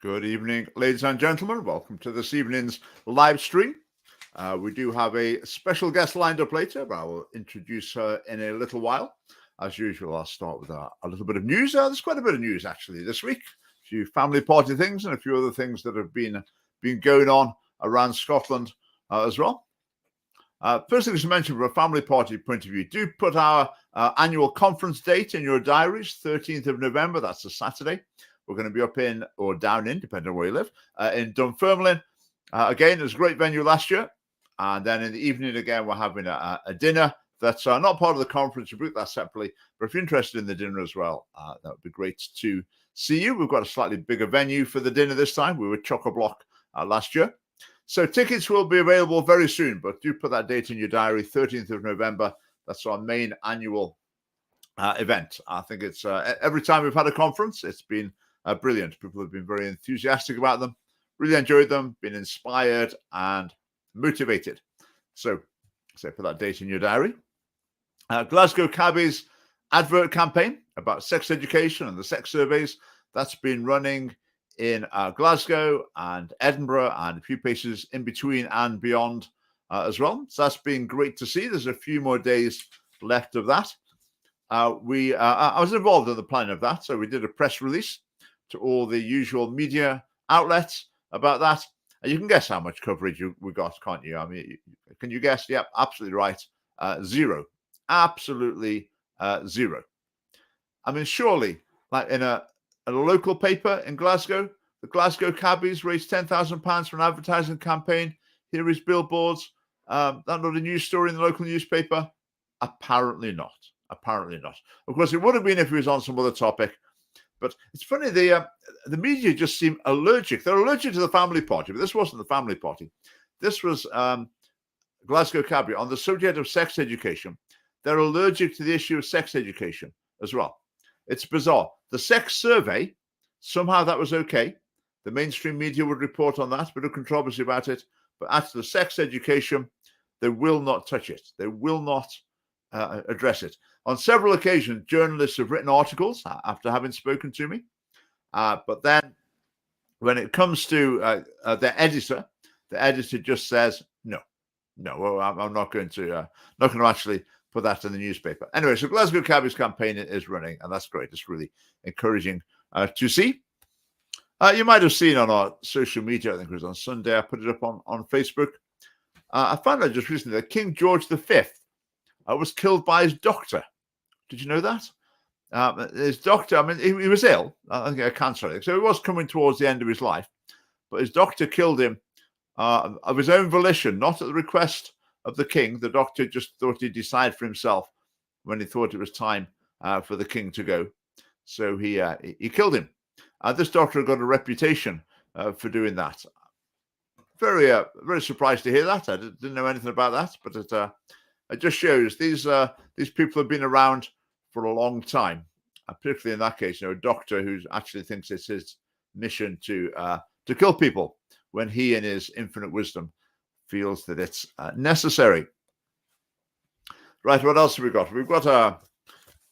Good evening, ladies and gentlemen. Welcome to this evening's live stream. We do have a special guest lined up later, but I will introduce her in a little while. As usual, I'll start with a little bit of news. There's quite a bit of news actually this week. A few family party things and a few other things that have been going on around Scotland as well. First thing to mention from a family party point of view, do put our annual conference date in your diaries, 13th of November. That's a Saturday. We're going to be up in or down in, depending on where you live, in Dunfermline. Again, it was a great venue last year. And then in the evening, again, we're having a dinner that's not part of the conference. We book that separately. But if you're interested in the dinner as well, that would be great to see you. We've got a slightly bigger venue for the dinner this time. We were chock-a-block last year. So tickets will be available very soon, but do put that date in your diary, 13th of November. That's our main annual event. I think it's every time we've had a conference, it's been brilliant. People have been very enthusiastic about them, really enjoyed them, been inspired and motivated. So put that date in your diary. Glasgow Cabby's advert campaign about sex education and the sex surveys, that's been running in Glasgow and Edinburgh and a few places in between and beyond as well. So that's been great to see. There's a few more days left of that. I was involved in the planning of that. So we did a press release to all the usual media outlets about that. And you can guess how much coverage we got, can't you? I mean, can you guess? Yep, absolutely right. Zero. Absolutely zero. I mean, surely, like in a local paper in Glasgow, the Glasgow Cabbies raised £10,000 for an advertising campaign. Here is billboards. That not a news story in the local newspaper? Apparently not. Apparently not. Of course, it would have been if it was on some other topic. But it's funny, the media just seem allergic. They're allergic to the family party, but this wasn't the family party. This was Glasgow Cabby on the subject of sex education. They're allergic to the issue of sex education as well. It's bizarre. The sex survey, somehow that was okay. The mainstream media would report on that, bit of controversy about it. But as to the sex education, they will not touch it. They will not address it. On several occasions, journalists have written articles after having spoken to me. But then when it comes to the editor just says, no, I'm not going to actually put that in the newspaper. Anyway, so Glasgow Cabby's campaign is running, and that's great. It's really encouraging to see. You might have seen on our social media, I think it was on Sunday, I put it up on Facebook. I found out just recently that King George V was killed by his doctor. Did you know that? His doctor, I mean, he was ill, I think, of cancer. So he was coming towards the end of his life. But his doctor killed him of his own volition, not at the request of the king. The doctor just thought he'd decide for himself when he thought it was time for the king to go. So he killed him. This doctor got a reputation for doing that. Very surprised to hear that. I didn't know anything about that, but it just shows these people have been around for a long time, particularly in that case, a doctor who actually thinks it's his mission to kill people when he, in his infinite wisdom, feels that it's necessary. Right, what else have we got? We've got a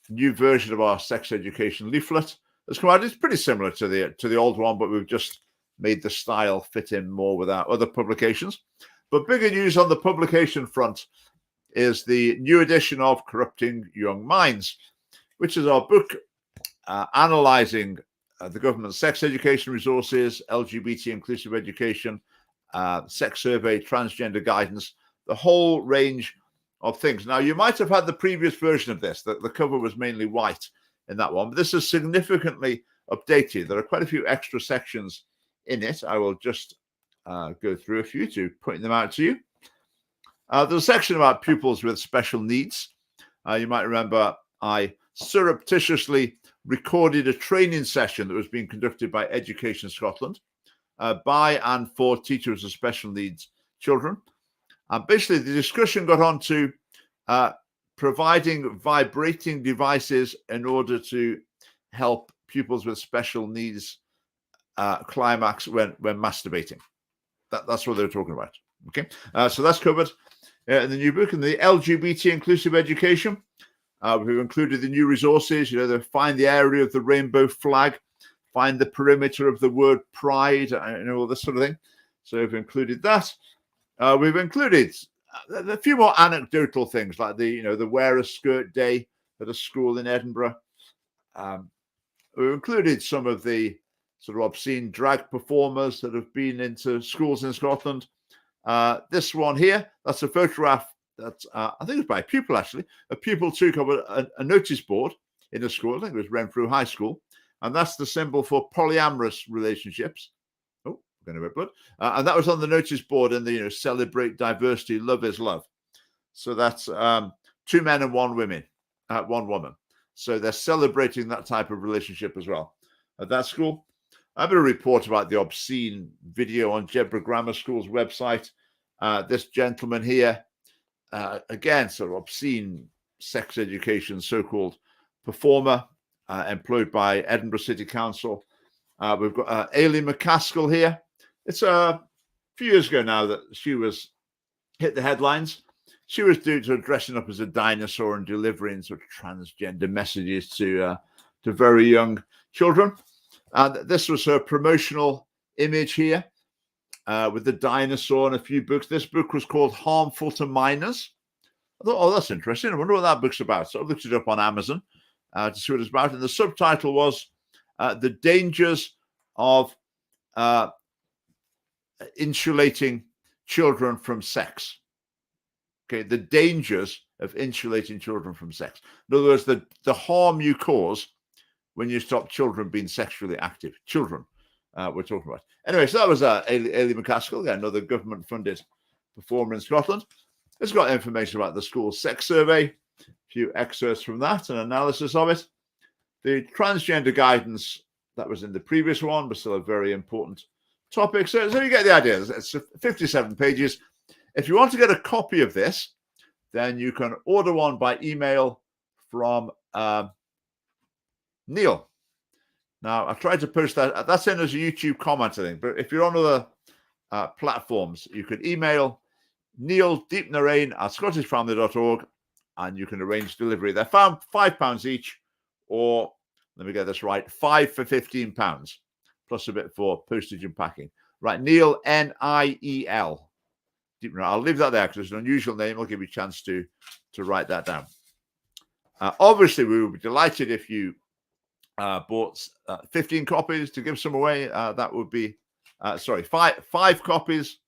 new version of our sex education leaflet that's come out. It's pretty similar to the old one, but we've just made the style fit in more with our other publications. But bigger news on the publication front is the new edition of Corrupting Young Minds, which is our book analysing the government's sex education resources, LGBT inclusive education, sex survey, transgender guidance, the whole range of things. Now, you might have had the previous version of this. The cover was mainly white in that one, but this is significantly updated. There are quite a few extra sections in it. I will just go through a few to point them out to you. There's a section about pupils with special needs. You might remember I surreptitiously recorded a training session that was being conducted by Education Scotland by and for teachers of special needs children. And basically, the discussion got on to providing vibrating devices in order to help pupils with special needs climax when masturbating. That's what they were talking about. Okay, so that's covered in the new book. And the LGBT inclusive education, we've included the new resources. They find the area of the rainbow flag find the perimeter of the word pride, all this sort of thing. So we've included that. We've included a few more anecdotal things like the wear a skirt day at a school in Edinburgh. We've included some of the sort of obscene drag performers that have been into schools in Scotland. This one here, that's a photograph that I think it was by a pupil, actually. A pupil took up a notice board in a school, I think it was Renfrew High School, and that's the symbol for polyamorous relationships. Oh, going to blood. And that was on the notice board in the celebrate diversity, love is love. So that's 2 men and 1 woman. So they're celebrating that type of relationship as well at that school. I have a report about the obscene video on Jedburgh Grammar School's website. This gentleman here, again, sort of obscene sex education, so-called performer, employed by Edinburgh City Council. We've got Aileen McCaskill here. It's a few years ago now that she hit the headlines. She was dressing up as a dinosaur and delivering sort of transgender messages to very young children. This was her promotional image here with the dinosaur and a few books. This book was called Harmful to Minors. I thought, oh, that's interesting. I wonder what that book's about. So I looked it up on Amazon to see what it's about. And the subtitle was The Dangers of Insulating Children from Sex. Okay, the dangers of insulating children from sex. In other words, the harm you cause when you stop children being sexually active. Children, we're talking about. Anyway, so that was Aileen McCaskill, another government-funded performer in Scotland. It's got information about the school sex survey, a few excerpts from that, an analysis of it. The transgender guidance that was in the previous one was still a very important topic. So you get the idea. It's 57 pages. If you want to get a copy of this, then you can order one by email from Neil. Now, I tried to post that. That's in as a YouTube comment, I think. But if you're on other platforms, you can email Neil deepnarain@scottishfamily.org and you can arrange delivery. They're £5 each, or let me get this right, 5 for £15, plus a bit for postage and packing. Right, Neil, Niel. I'll leave that there because it's an unusual name. I'll give you a chance to write that down. Obviously, we would be delighted if you bought 15 copies to give some away. That would be, five copies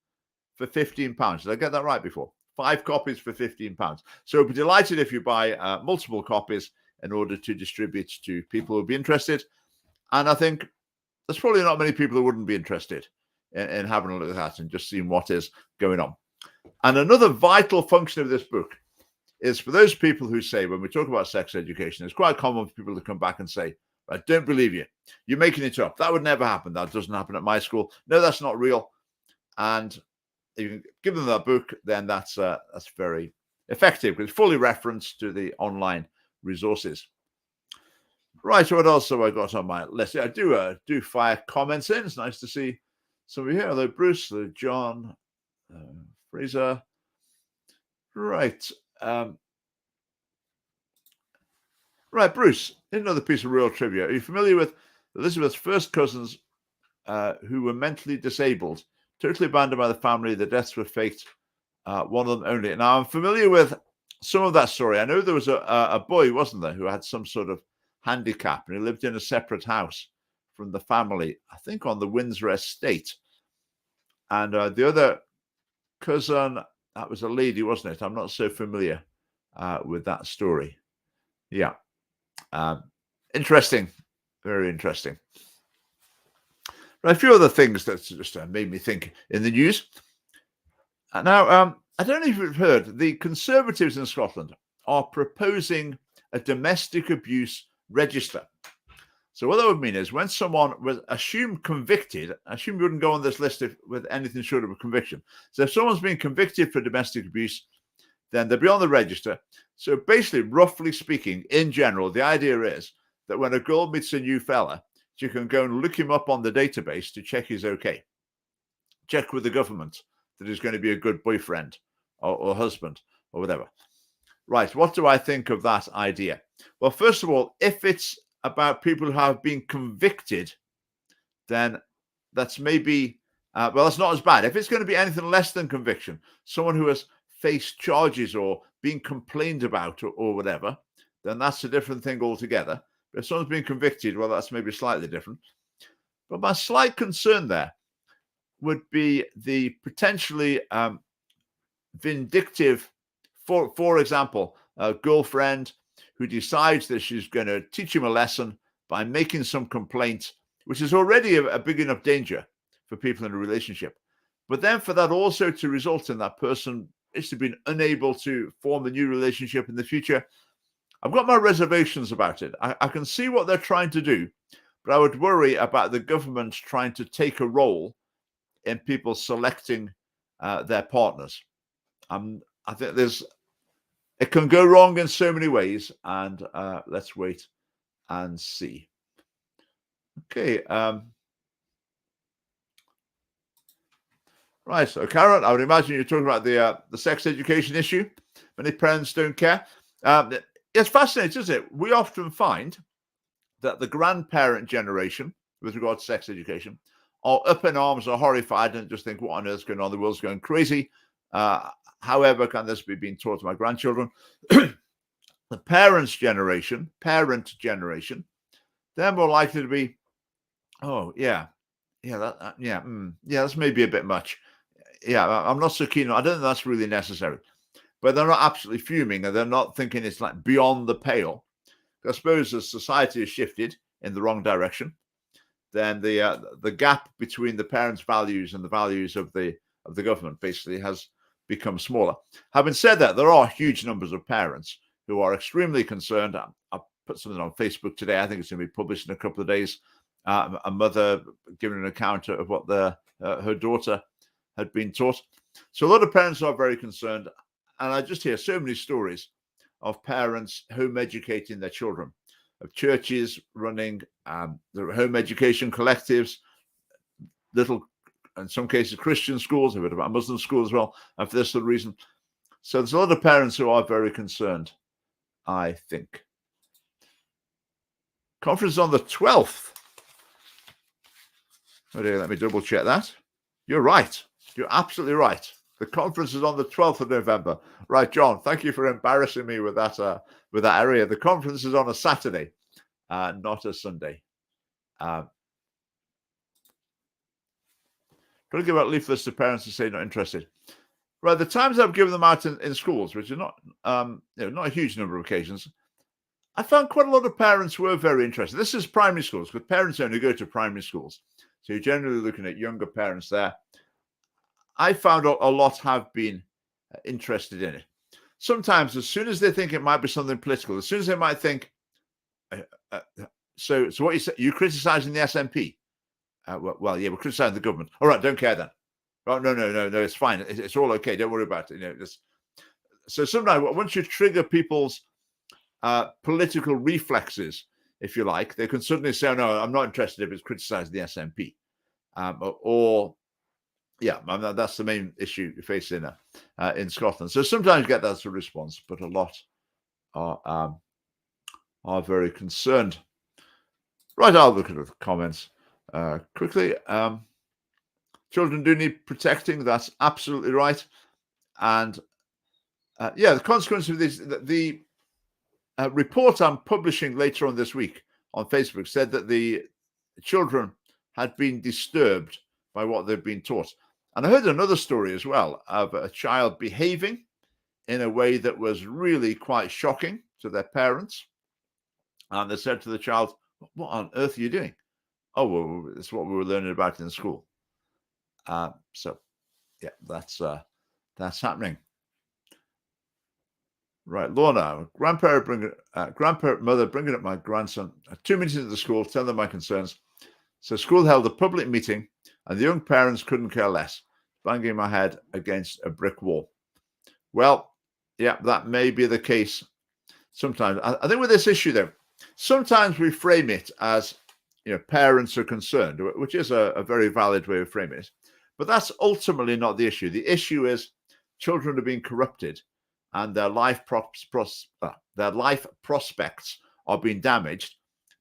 for £15. Did I get that right before? 5 copies for £15. So we'd be delighted if you buy multiple copies in order to distribute to people who would be interested. And I think there's probably not many people who wouldn't be interested in having a look at that and just seeing what is going on. And another vital function of this book is for those people who say, when we talk about sex education, it's quite common for people to come back and say, I don't believe you. You're making it up. That would never happen. That doesn't happen at my school. No, that's not real. And if you can give them that book, then that's very effective because it's fully referenced to the online resources. Right, so what else have I got on my list? Yeah, I do fire comments in. It's nice to see somebody here. Hello, Bruce. Hello, John. Fraser. Right. Right, Bruce. Another piece of real trivia. Are you familiar with Elizabeth's first cousins who were mentally disabled, totally abandoned by the family? The deaths were faked. One of them only. Now, I'm familiar with some of that story. I know there was a boy, wasn't there, who had some sort of handicap, and he lived in a separate house from the family, I think on the Windsor estate. And the other cousin, that was a lady, wasn't it? I'm not so familiar with that story. Yeah. Interesting. Very interesting. But a few other things that just made me think in the news. Now, I don't know if you've heard, the Conservatives in Scotland are proposing a domestic abuse register. So what that would mean is when someone was assumed convicted, assume you wouldn't go on this list with anything short of a conviction. So if someone's been convicted for domestic abuse, then they'll be on the register. So basically, roughly speaking, in general, the idea is that when a girl meets a new fella, she can go and look him up on the database to check he's okay. Check with the government that he's going to be a good boyfriend or husband or whatever. Right, what do I think of that idea? Well, first of all, if it's about people who have been convicted then that's maybe, well, it's not as bad. If it's going to be anything less than conviction, someone who has faced charges or been complained about or whatever, then that's a different thing altogether. But if someone's been convicted, well, that's maybe slightly different. But my slight concern there would be the potentially vindictive, for example, a girlfriend who decides that she's going to teach him a lesson by making some complaint, which is already a big enough danger for people in a relationship. But then for that also to result in that person is to be unable to form a new relationship in the future, I've got my reservations about it. I can see what they're trying to do, but I would worry about the government trying to take a role in people selecting their partners. I think it can go wrong in so many ways, and let's wait and see. Okay. Right. So, Karen, I would imagine you're talking about the sex education issue. Many parents don't care. It's fascinating, isn't it? We often find that the grandparent generation, with regard to sex education, are up in arms, are horrified, and just think, what on earth is going on? The world's going crazy. However, can this be being taught to my grandchildren? The parent generation, they're more likely to be, that's maybe a bit much. Yeah, I'm not so keen. I don't think that's really necessary. But they're not absolutely fuming, and they're not thinking it's like beyond the pale. I suppose as society has shifted in the wrong direction, then the gap between the parents' values and the values of the government basically has become smaller. Having said that, there are huge numbers of parents who are extremely concerned. I put something on Facebook today. I think it's going to be published in a couple of days. A mother giving an account of what her daughter had been taught. So a lot of parents are very concerned. And I just hear so many stories of parents home educating their children, of churches running their home education collectives, little, in some cases, Christian schools, a bit about Muslim schools as well, and for this sort of reason. So there's a lot of parents who are very concerned, I think. Conference on the 12th. Okay, let me double check that. You're right. You're absolutely right. The conference is on the 12th of November. Right, John, thank you for embarrassing me with that area. The conference is on a Saturday, not a Sunday. Got to give out leaflets to parents to say not interested. Right, the times I've given them out in schools, which are not not a huge number of occasions, I found quite a lot of parents were very interested. This is primary schools, because parents only go to primary schools. So you're generally looking at younger parents there. I found a lot have been interested in it. Sometimes, as soon as they think it might be something political, as soon as they might think, so what you say, you criticizing the SNP? Well, yeah, we're criticizing the government. All right, don't care then. Oh, no, it's fine. It's all okay. Don't worry about it. So sometimes once you trigger people's political reflexes, if you like, they can suddenly say, oh, no, I'm not interested if it's criticizing the SNP. That's the main issue you face in Scotland. So sometimes you get that sort of response, but a lot are very concerned. Right, I'll look at the comments quickly. Children do need protecting. That's absolutely right. And the consequence of this, the report I'm publishing later on this week on Facebook said that the children had been disturbed by what they've been taught. And I heard another story as well of a child behaving in a way that was really quite shocking to their parents. And they said to the child, what on earth are you doing? Oh, well, it's what we were learning about in school. That's happening. Right, Lorna, grandparent mother bringing up my grandson 2 minutes into the school, telling them my concerns. So school held a public meeting, and the young parents couldn't care less, banging my head against a brick wall. Well, yeah, that may be the case sometimes. I think with this issue, though, sometimes we frame it as, parents are concerned, which is a very valid way of framing it. But that's ultimately not the issue. The issue is children are being corrupted, and their life prospects are being damaged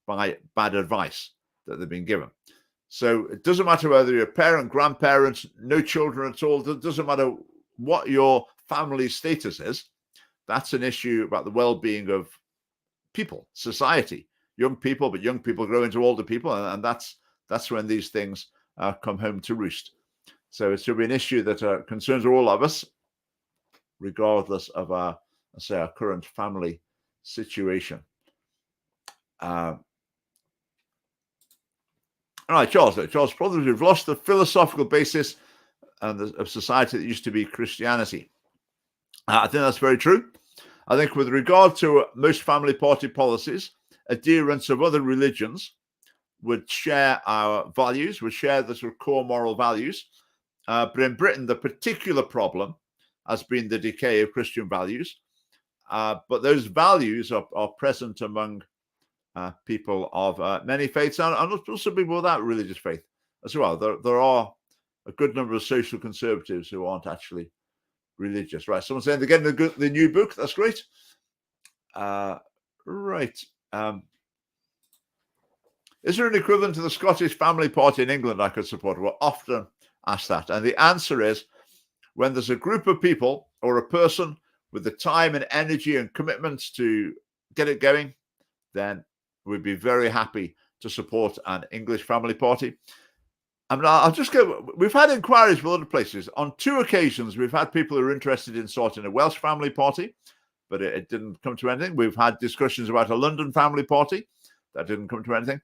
by bad advice that they've been given. So it doesn't matter whether you're a parent, grandparents, no children at all. It doesn't matter what your family status is. That's an issue about the well-being of people, society, young people, but young people grow into older people, and that's when these things come home to roost. So it should be an issue that concerns all of us, regardless of our current family situation. All right, Charles, probably we've lost the philosophical basis of society that used to be Christianity. I think that's very true. I think with regard to most family party policies, adherents of other religions would share our values, would share the sort of core moral values. But in Britain, the particular problem has been the decay of Christian values. But those values are present among people of many faiths and also people without religious faith as well. There are a good number of social conservatives who aren't actually religious. Right. Someone saying they're getting the new book. That's great. Right. Is there an equivalent to the Scottish Family Party in England I could support? We're often asked that. And the answer is when there's a group of people or a person with the time and energy and commitments to get it going, then we'd be very happy to support an English family party. I mean, I'll just go. We've had inquiries from other places. On 2 occasions, we've had people who are interested in starting a Welsh family party, but it didn't come to anything. We've had discussions about a London family party. That didn't come to anything.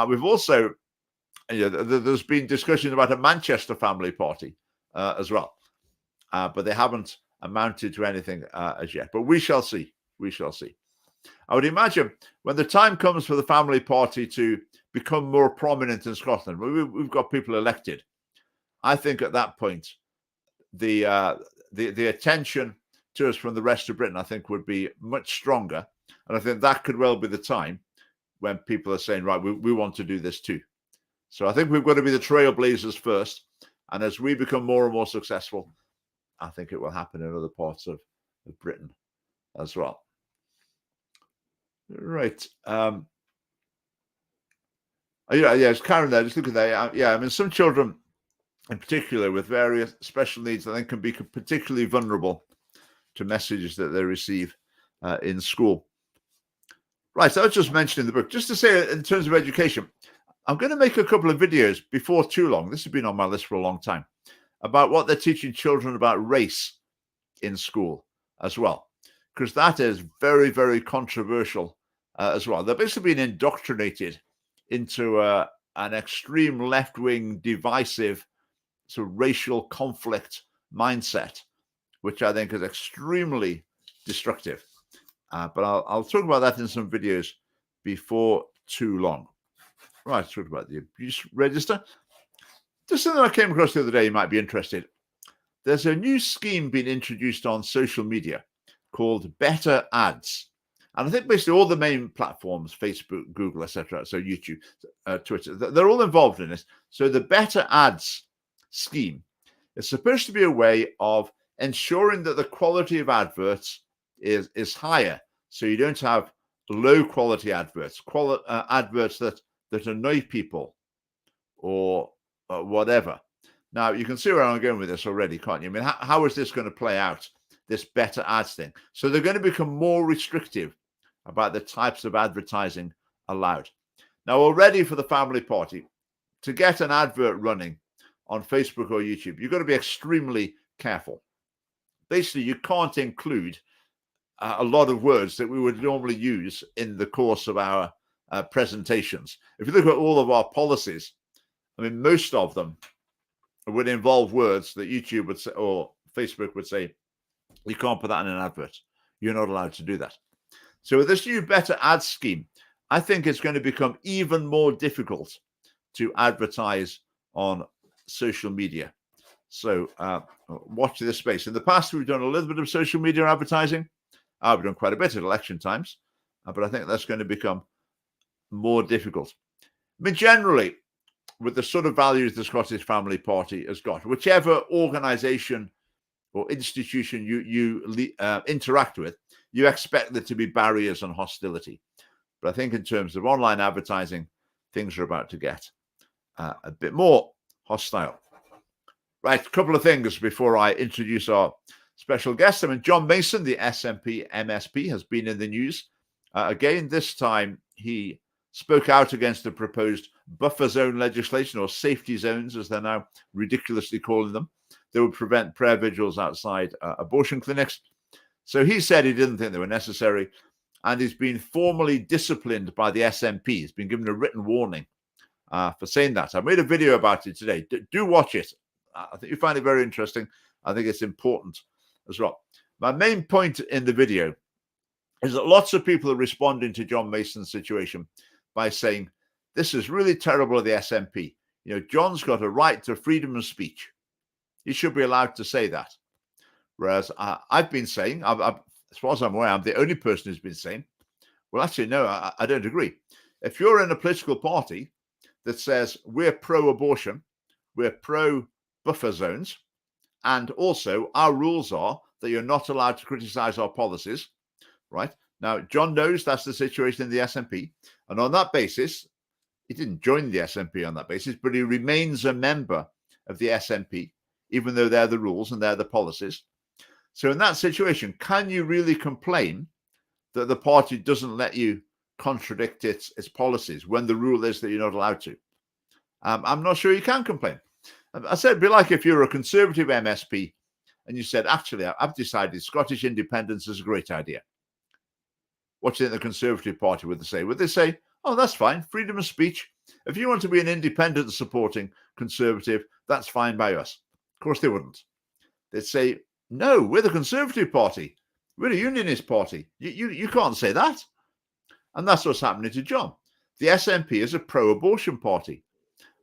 We've also, there's been discussions about a Manchester family party as well, but they haven't amounted to anything as yet. But we shall see. We shall see. I would imagine when the time comes for the family party to become more prominent in Scotland, we've got people elected. I think at that point, the attention to us from the rest of Britain, I think, would be much stronger, and I think that could well be the time when people are saying, right, we want to do this too. So I think we've got to be the trailblazers first, and as we become more and more successful, I think it will happen in other parts of Britain as well. Right. It's Karen there. Just look at that. I mean, some children in particular with various special needs, I think, can be particularly vulnerable to messages that they receive in school. Right. So I was just mentioning the book. Just to say, in terms of education, I'm going to make a couple of videos before too long. This has been on my list for a long time about what they're teaching children about race in school as well, because that is very, very controversial as well. They're basically being indoctrinated into an extreme left-wing, divisive, sort of racial conflict mindset, which I think is extremely destructive. But I'll talk about that in some videos before too long. Right, talk about the abuse register. Just something I came across the other day you might be interested. There's a new scheme being introduced on social media called Better Ads. And I think basically all the main platforms, Facebook, Google, etc., so YouTube, Twitter, they're all involved in this. So the Better Ads scheme is supposed to be a way of ensuring that the quality of adverts is higher. So you don't have low quality adverts, adverts that annoy people or whatever. Now, you can see where I'm going with this already, can't you? I mean, how is this going to play out, this Better Ads thing? So they're going to become more restrictive about the types of advertising allowed. Now, already for the family party, to get an advert running on Facebook or YouTube, you've got to be extremely careful. Basically, you can't include a lot of words that we would normally use in the course of our presentations. If you look at all of our policies, I mean, most of them would involve words that YouTube would say, or Facebook would say, you can't put that in an advert. You're not allowed to do that. So with this new Better Ads scheme, I think it's going to become even more difficult to advertise on social media. So watch this space. In the past, we've done a little bit of social media advertising. We've done quite a bit at election times, but I think that's going to become more difficult. I mean, generally, with the sort of values the Scottish Family Party has got, whichever organisation or institution you interact with, you expect there to be barriers and hostility. But I think in terms of online advertising, things are about to get a bit more hostile. Right, a couple of things before I introduce our special guest. I mean, John Mason, the SNP MSP, has been in the news. Again, this time he spoke out against the proposed buffer zone legislation, or safety zones, as they're now ridiculously calling them. They would prevent prayer vigils outside abortion clinics. So he said he didn't think they were necessary, and he's been formally disciplined by the SNP. He's been given a written warning for saying that. I made a video about it today. Do watch it. I think you find it very interesting. I think it's important as well. My main point in the video is that lots of people are responding to John Mason's situation by saying, this is really terrible of the SNP. You know, John's got a right to freedom of speech. He should be allowed to say that. Whereas I've been saying, as far as I'm aware, I'm the only person who's been saying, well, actually, no, I don't agree. If you're in a political party that says we're pro-abortion, we're pro-buffer zones, and also our rules are that you're not allowed to criticize our policies, right? Now, John knows that's the situation in the SNP, and on that basis, he didn't join the SNP on that basis, but he remains a member of the SNP, even though they're the rules and they're the policies. So in that situation, can you really complain that the party doesn't let you contradict its policies when the rule is that you're not allowed to? I'm not sure you can complain. I said it'd be like if you're a conservative MSP and you said, actually, I've decided Scottish independence is a great idea. What do you think the Conservative Party would say? Would they say, oh, that's fine, freedom of speech. If you want to be an independent supporting Conservative, that's fine by us. Of course they wouldn't. They'd say, no, we're the Conservative Party. We're a unionist party. You can't say that. And that's what's happening to John. The SNP is a pro-abortion party,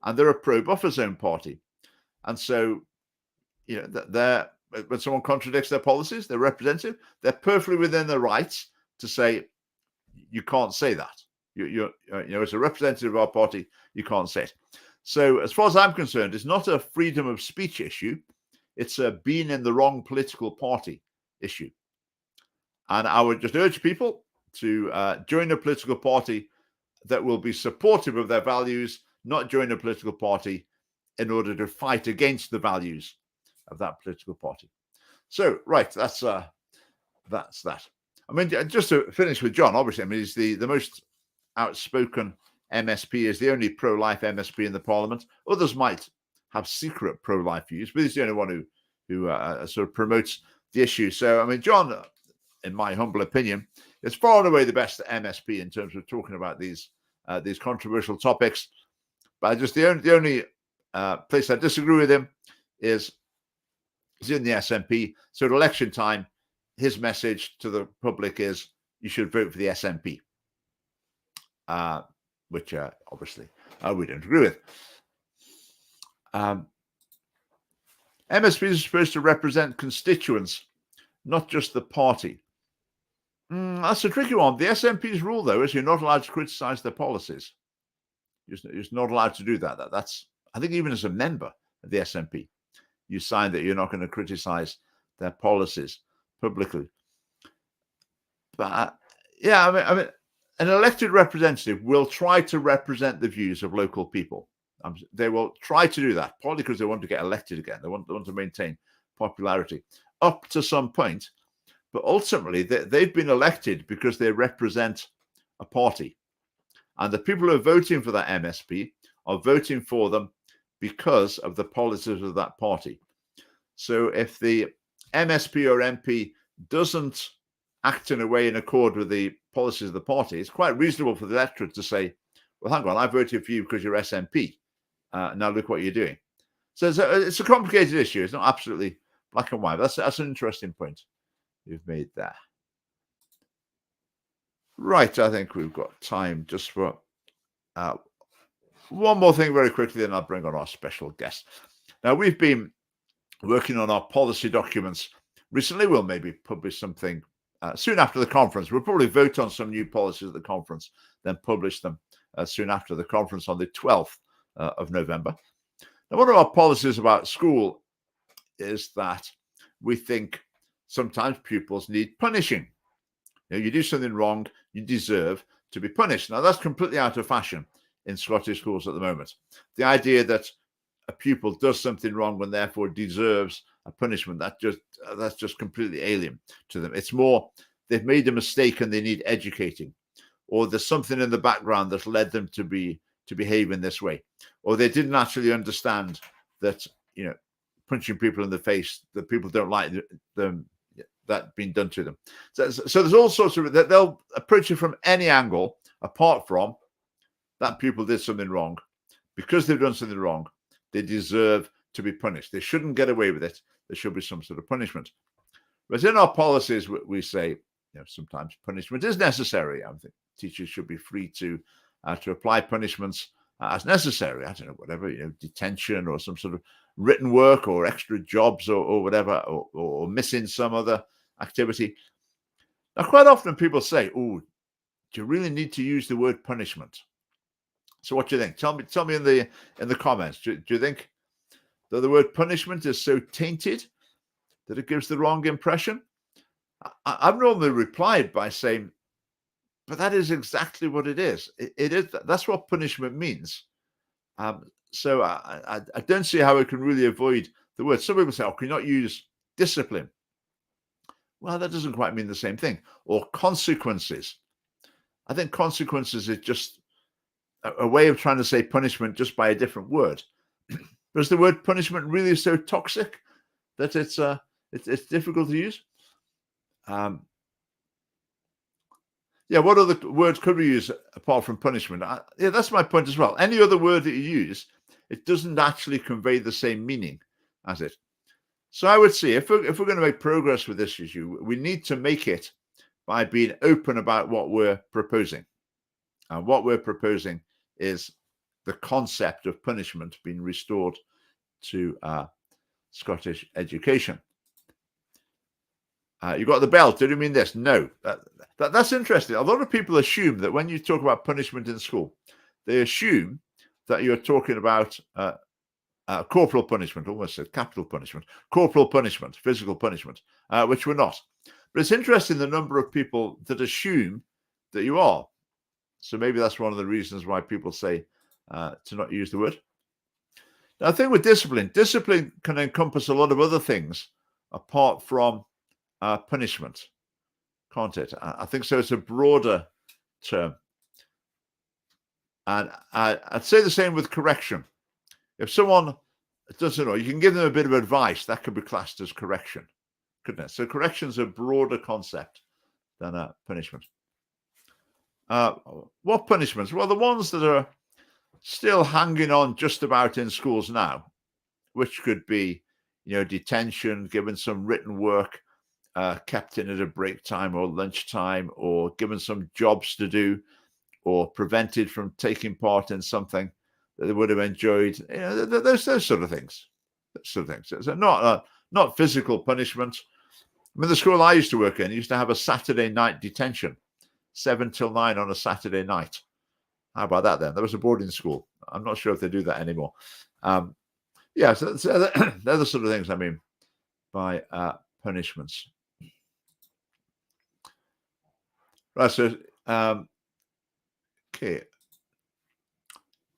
and they're a pro-buffer zone party. And so, you know, when someone contradicts their policies, their representative, they're perfectly within their rights to say, you can't say that. You know, as a representative of our party, you can't say it. So as far as I'm concerned, it's not a freedom of speech issue. It's a being in the wrong political party issue. And I would just urge people to join a political party that will be supportive of their values, not join a political party in order to fight against the values of that political party. So, right, that's that. I mean, just to finish with John, obviously, I mean, he's the most outspoken MSP, is the only pro-life MSP in the Parliament. Others might have secret pro-life views, but he's the only one who sort of promotes the issue. So, I mean, John, in my humble opinion, is far and away the best MSP in terms of talking about these controversial topics. But just the only place I disagree with him is he's in the SNP. So at election time, his message to the public is you should vote for the SNP, which obviously we don't agree with. MSPs are supposed to represent constituents, not just the party. That's a tricky one. The SNP's rule, though, is you're not allowed to criticize their policies. You're not allowed to do that. That's, I think, even as a member of the SNP, you sign that you're not going to criticize their policies publicly. But yeah, I mean, an elected representative will try to represent the views of local people. They will try to do that, partly because they want to get elected again. They want to maintain popularity up to some point. But ultimately, they've been elected because they represent a party. And the people who are voting for that MSP are voting for them because of the policies of that party. So if the MSP or MP doesn't act in a way in accord with the policies of the party, it's quite reasonable for the electorate to say, well, hang on, I voted for you because you're SNP. Now look what you're doing. So it's a complicated issue. It's not absolutely black and white. That's an interesting point you've made there. Right, I think we've got time just for one more thing very quickly, then I'll bring on our special guest. Now, we've been working on our policy documents recently. We'll maybe publish something soon after the conference. We'll probably vote on some new policies at the conference, then publish them soon after the conference on the 12th of November. Now, one of our policies about school is that we think sometimes pupils need punishing. You know, you do something wrong, you deserve to be punished. Now, that's completely out of fashion in Scottish schools at the moment. The idea that a pupil does something wrong and therefore deserves a punishment, that's just completely alien to them. It's more they've made a mistake and they need educating, or there's something in the background that led them to behave in this way, or they didn't actually understand that punching people in the face, that people don't like them that being done to them. So there's all sorts of that. They'll approach it from any angle apart from that pupil did something wrong. Because they've done something wrong, they deserve to be punished. They shouldn't get away with it. There should be some sort of punishment. But in our policies, we say sometimes punishment is necessary. I think teachers should be free to apply punishments as necessary. I don't know, whatever, detention or some sort of written work or extra jobs or whatever, or missing some other activity. Now, quite often people say, "Oh, do you really need to use the word punishment?" So, what do you think? Tell me in the comments. Do you think that the word punishment is so tainted that it gives the wrong impression? I've normally replied by saying, "But that is exactly what it is. It is. That's what punishment means." So I don't see how it can really avoid the word. Some people say, "Oh, can you not use discipline?" Well, that doesn't quite mean the same thing. Or consequences. I think consequences is just a way of trying to say punishment just by a different word. But is the word punishment really so toxic that it's difficult to use? What other words could we use apart from punishment? That's my point as well. Any other word that you use, it doesn't actually convey the same meaning as it. So I would say if we're going to make progress with this issue, we need to make it by being open about what we're proposing. And what we're proposing is the concept of punishment being restored to Scottish education. You got the bell. Did you mean this? No. That's interesting. A lot of people assume that when you talk about punishment in school, they assume that you're talking about corporal punishment, almost said capital punishment, corporal punishment, physical punishment, which we're not. But it's interesting the number of people that assume that you are. So maybe that's one of the reasons why people say to not use the word. Now, the thing with discipline can encompass a lot of other things apart from punishment, can't it? I think so. It's a broader term. And I'd say the same with correction. If someone doesn't know, you can give them a bit of advice. That could be classed as correction, couldn't it? So correction's a broader concept than punishment. What punishments? Well, the ones that are still hanging on just about in schools now, which could be, detention, given some written work, kept in at a break time or lunchtime, or given some jobs to do, or prevented from taking part in something that they would have enjoyed. Those sort of things. So not physical punishment. I mean, the school I used to work in used to have a Saturday night detention, 7 till 9 on a Saturday night. How about that then? That was a boarding school. I'm not sure if they do that anymore. So they're the sort of things I mean by punishments. Right, so okay.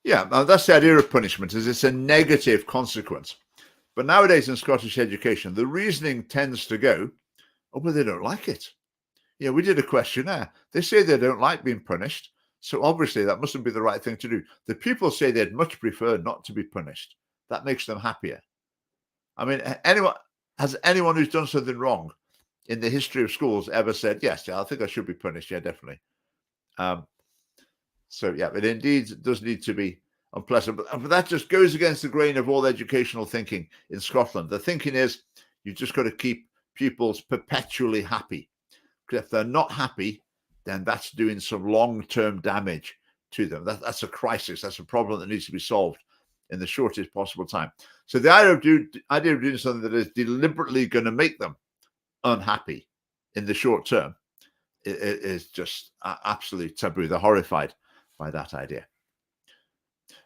Yeah, that's the idea of punishment, is it's a negative consequence. But nowadays in Scottish education, the reasoning tends to go, "Oh, but they don't like it." We did a questionnaire. They say they don't like being punished. So obviously that mustn't be the right thing to do. The people say they'd much prefer not to be punished. That makes them happier. I mean, has anyone who's done something wrong in the history of schools ever said, "Yes, I think I should be punished"? Yeah, definitely. It indeed does need to be unpleasant. But that just goes against the grain of all educational thinking in Scotland. The thinking is you've just got to keep pupils perpetually happy. Because if they're not happy, then that's doing some long-term damage to them. That's a crisis. That's a problem that needs to be solved in the shortest possible time. So the idea of doing something that is deliberately going to make them unhappy in the short term is just absolutely taboo. They're horrified by that idea.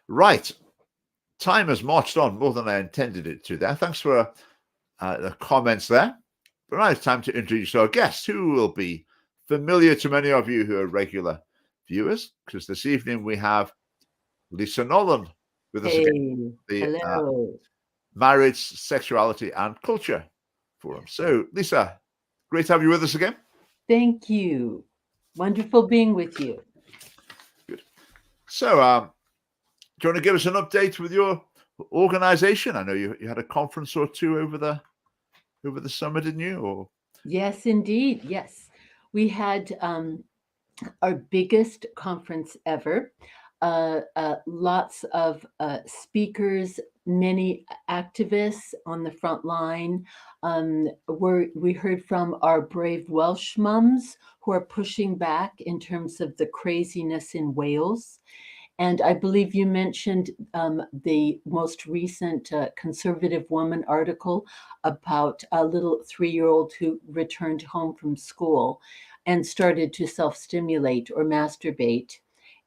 Right. Time has marched on more than I intended it to there. Thanks for the comments there. But now it's time to introduce our guest, who will be familiar to many of you who are regular viewers, because this evening we have Lisa Nolland with us again, Hey, the hello. Marriage, Sexuality and Culture Forum. So, Lisa, great to have you with us again. Thank you. Wonderful being with you. Good. So, do you want to give us an update with your organization? I know you had a conference or two over the summer, didn't you? Or Yes, indeed. Yes. We had our biggest conference ever. Lots of speakers, many activists on the front line. We heard from our brave Welsh mums who are pushing back in terms of the craziness in Wales. And I believe you mentioned the most recent Conservative Woman article about a little 3-year-old who returned home from school and started to self stimulate or masturbate.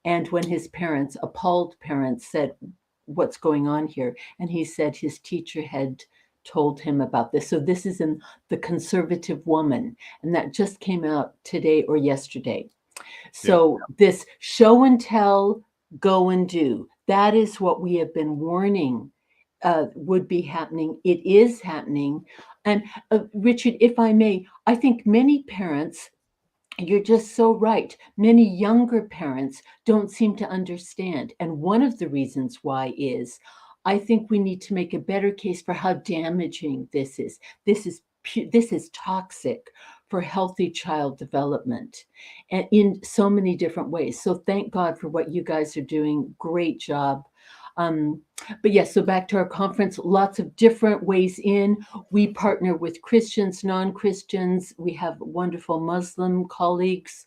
And when his parents, appalled parents, said, "What's going on here?" And he said his teacher had told him about this. So this is in the Conservative Woman, and that just came out today or yesterday. yeah, So this show and tell, go and do, that is what we have been warning would be happening. It is happening. And Richard, if I may, I think many parents, you're just so right. Many younger parents don't seem to understand. And one of the reasons why is I think we need to make a better case for how damaging this is. This is toxic for healthy child development and in so many different ways. So thank God for what you guys are doing. Great job. Um, but yes, so back to our conference, lots of different ways in. We partner with Christians, non-Christians. We have wonderful Muslim colleagues.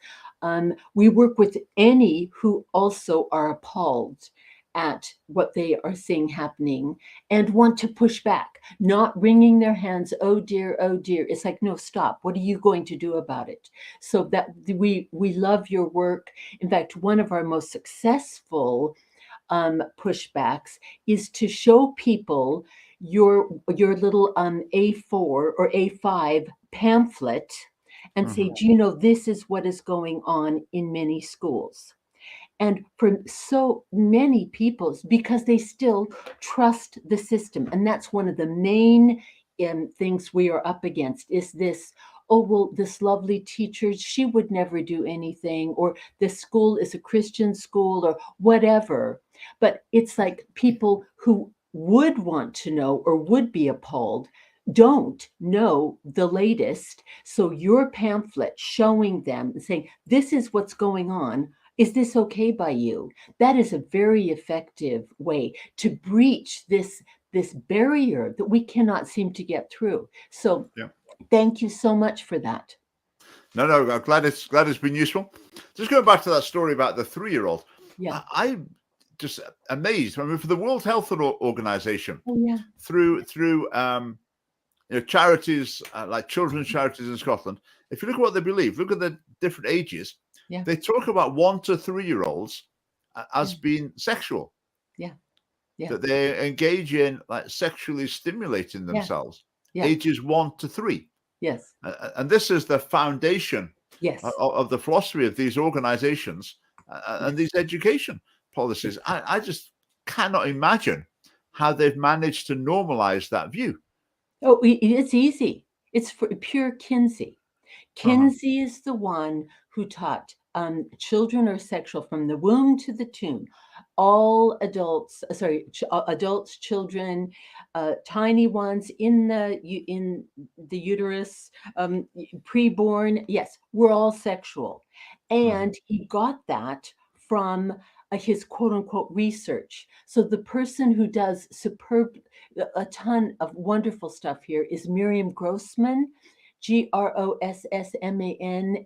We work with any who also are appalled at what they are seeing happening and want to push back, not wringing their hands. Oh dear, oh dear. It's like, no, stop. What are you going to do about it? So that we love your work. In fact, one of our most successful pushbacks is to show people your little A4 or A5 pamphlet and say, do you know this is what is going on in many schools? And for so many people, because they still trust the system. And that's one of the main things we are up against is this, oh, well, this lovely teacher, she would never do anything, or this school is a Christian school, or whatever. But it's like people who would want to know or would be appalled don't know the latest. So your pamphlet showing them and saying, this is what's going on. Is this okay by you? That is a very effective way to breach this barrier that we cannot seem to get through. So yeah. thank you so much for that. No, I'm glad it's been useful. Just going back to that story about the 3-year-old, Yeah. I'm just amazed. I mean, for the World Health Organization, Oh, yeah. through charities like children's charities in Scotland, if you look at what they believe, look at the different ages, Yeah. they talk about 1 to 3-year-olds as Yeah. being sexual. Yeah. Yeah. That they engage in like sexually stimulating Yeah. themselves, Yeah. ages 1 to 3. Yes. And this is the foundation Yes. of the philosophy of these organizations and these education policies. I just cannot imagine how they've managed to normalize that view. Oh, it's easy. It's for pure Kinsey. Kinsey is the one who taught children are sexual from the womb to the tomb. All adults, adults, children, tiny ones in the uterus, preborn. Yes, we're all sexual, and he got that from his quote unquote research. So the person who does a ton of wonderful stuff here is Miriam Grossman. Grossman,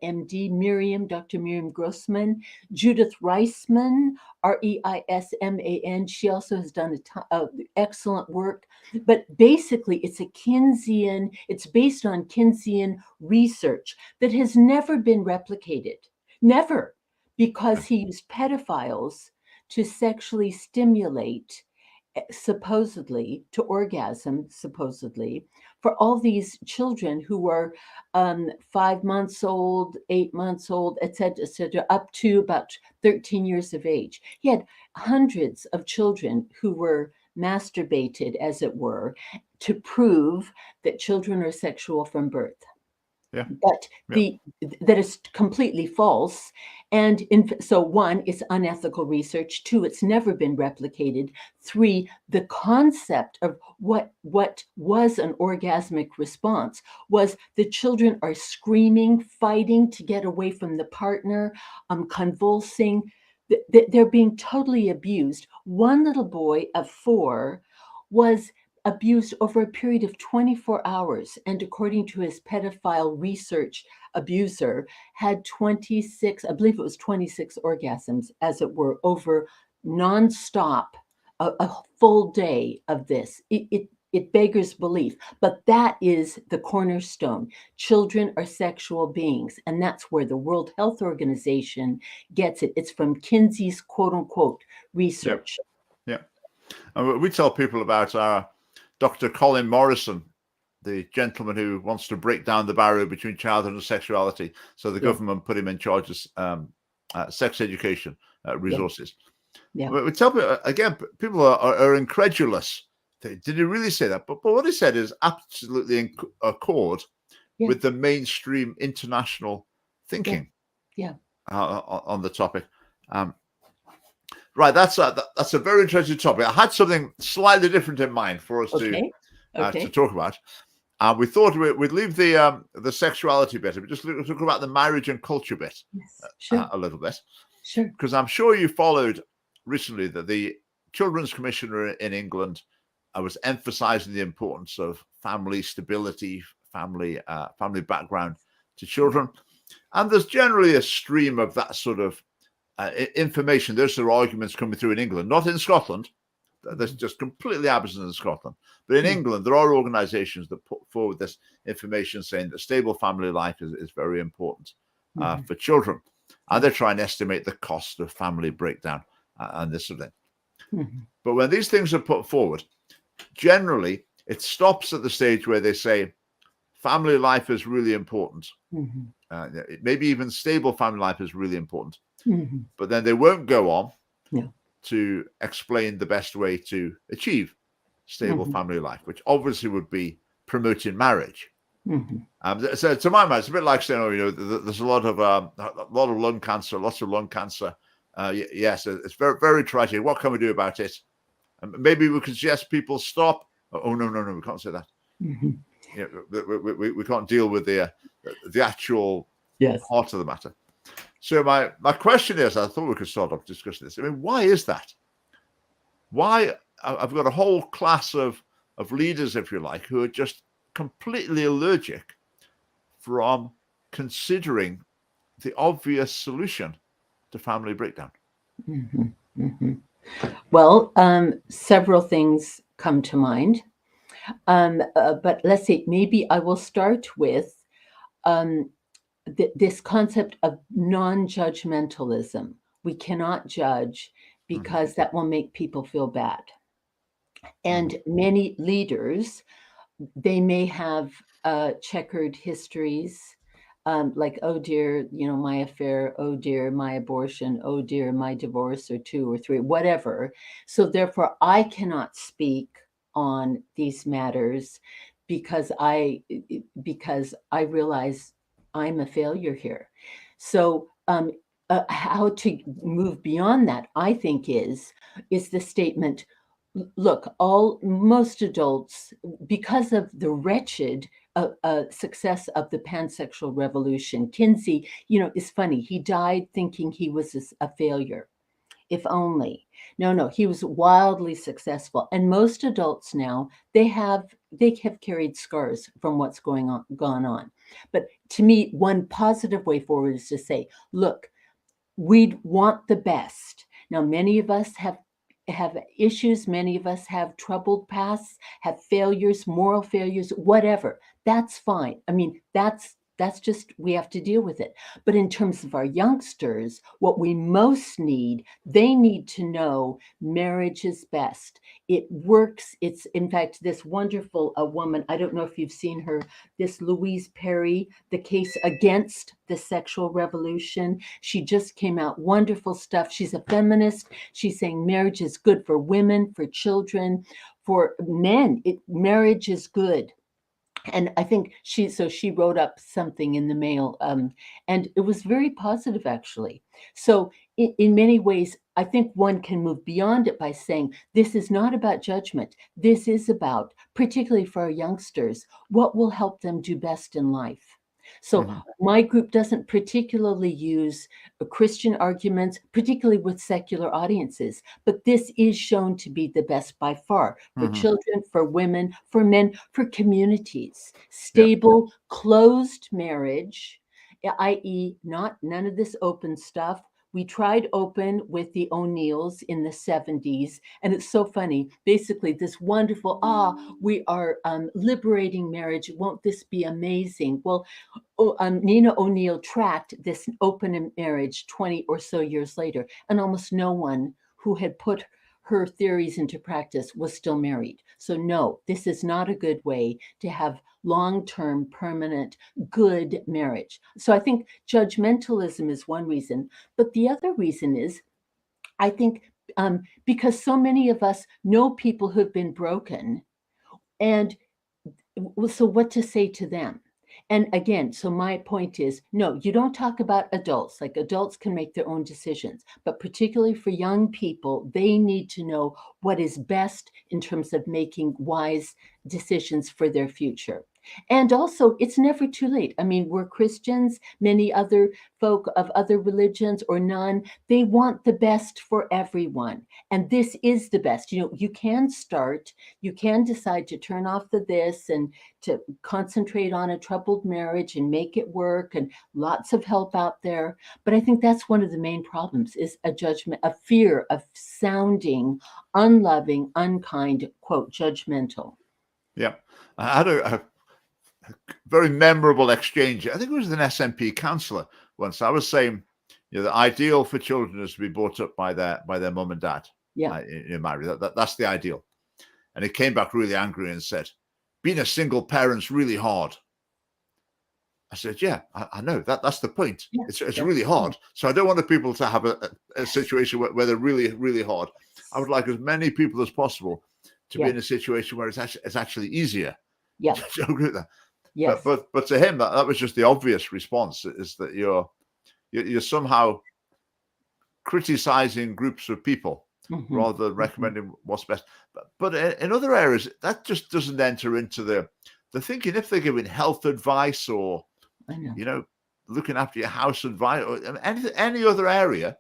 MD, Dr. Miriam Grossman, Judith Reisman, Reisman. She also has done a ton of excellent work. But basically, it's based on Kinseyan research that has never been replicated. Never. Because he used pedophiles to sexually stimulate supposedly to orgasm, supposedly, for all these children who were 5 months old, 8 months old, et cetera, up to about 13 years of age. He had hundreds of children who were masturbated, as it were, to prove that children are sexual from birth. Yeah. But Yeah. that is completely false. And so one, it's unethical research. Two, it's never been replicated. Three, the concept of what was an orgasmic response was the children are screaming, fighting to get away from the partner, convulsing. They're being totally abused. One little boy of 4 was abused over a period of 24 hours, and according to his pedophile research abuser, had 26, I believe it was 26 orgasms, as it were, over nonstop, a full day of this. It beggars belief, but that is the cornerstone. Children are sexual beings, and that's where the World Health Organization gets it. It's from Kinsey's quote unquote research. Yeah. And we tell people about Dr. Colin Morrison, the gentleman who wants to break down the barrier between childhood and sexuality. So the government put him in charge of sex education resources. Yeah. We tell people, again, people are incredulous. Did he really say that? But what he said is absolutely in accord with the mainstream international thinking on the topic. Right, that's a very interesting topic. I had something slightly different in mind for us to talk about. We thought we'd leave the sexuality bit, but just talk about the marriage and culture bit a little bit. Sure. Because I'm sure you followed recently that the Children's Commissioner in England was emphasising the importance of family stability, family background to children, and there's generally a stream of that sort of information. There's some arguments coming through in England, not in Scotland. That's just completely absent in Scotland. But in England, there are organisations that put forward this information saying that stable family life is very important for children. And they try and estimate the cost of family breakdown and this sort of thing. But when these things are put forward, generally, it stops at the stage where they say family life is really important. Maybe even stable family life is really important. But then they won't go on to explain the best way to achieve stable family life, which obviously would be promoting marriage. So to my mind, it's a bit like saying, there's a lot of lung cancer, lots of lung cancer. Yes, it's very, very tragic. What can we do about it? And maybe we could suggest people stop. Oh, no, we can't say that. We can't deal with the actual heart of the matter. So my question is, I thought we could start off discussing this. I mean, why is that? Why I've got a whole class of leaders, if you like, who are just completely allergic from considering the obvious solution to family breakdown. Well, several things come to mind. But let's see, maybe I will start with this concept of non-judgmentalism. We cannot judge because that will make people feel bad. And many leaders, they may have checkered histories, like, oh dear, my affair, oh dear, my abortion, oh dear, my divorce, or 2 or 3, whatever. So therefore, I cannot speak on these matters because I realize I'm a failure here. So how to move beyond that, I think, is the statement, look, most adults, because of the wretched success of the pansexual revolution, Kinsey, is funny. He died thinking he was a failure. If only. No, he was wildly successful. And most adults now, they have carried scars from what's gone on. But to me, one positive way forward is to say, look, we'd want the best. Now, many of us have issues. Many of us have troubled pasts, have failures, moral failures, whatever. That's fine. I mean, that's That's just, we have to deal with it. But in terms of our youngsters, what we most need, they need to know marriage is best. It works. It's, in fact, this wonderful woman, I don't know if you've seen her, this Louise Perry, The Case Against the Sexual Revolution. She just came out, wonderful stuff. She's a feminist. She's saying marriage is good for women, for children, for men. Marriage is good. And I think she wrote up something in the mail, and it was very positive, actually. So in many ways, I think one can move beyond it by saying this is not about judgment. This is about, particularly for our youngsters, what will help them do best in life. So my group doesn't particularly use Christian arguments, particularly with secular audiences, but this is shown to be the best by far for children, for women, for men, for communities. Stable, closed marriage, i.e., none of this open stuff. We tried open with the O'Neills in the 70s, and it's so funny. Basically, this wonderful, we are liberating marriage. Won't this be amazing? Well, Nina O'Neill tracked this open marriage 20 or so years later, and almost no one who had put her theories into practice was still married. So no, this is not a good way to have long-term, permanent, good marriage. So I think judgmentalism is one reason, but the other reason is, I think, because so many of us know people who've been broken, and so what to say to them? And again, so my point is, no, you don't talk about adults. Like, adults can make their own decisions, but particularly for young people, they need to know what is best in terms of making wise decisions for their future. And also, it's never too late. I mean, we're Christians, many other folk of other religions or none, they want the best for everyone. And this is the best. You know, you can start, you can decide to turn off the this and to concentrate on a troubled marriage and make it work, and lots of help out there. But I think that's one of the main problems, is a judgment, a fear of sounding unloving, unkind, quote, judgmental. Yeah. I had a very memorable exchange. I think it was an SNP councillor once. I was saying, the ideal for children is to be brought up by their mum and dad. Yeah. Married. That's the ideal. And he came back really angry and said, being a single parent's really hard. I said, yeah, I know that's the point. Yeah, it's really hard. So I don't want the people to have a situation where they're really, really hard. I would like as many people as possible to be in a situation where it's actually easier. Yeah. Do you agree with that? Yes. But to him, that was just the obvious response, is that you're somehow criticizing groups of people rather than recommending what's best. But in other areas, that just doesn't enter into the thinking. If they're giving health advice, or looking after your house advice, or any other area,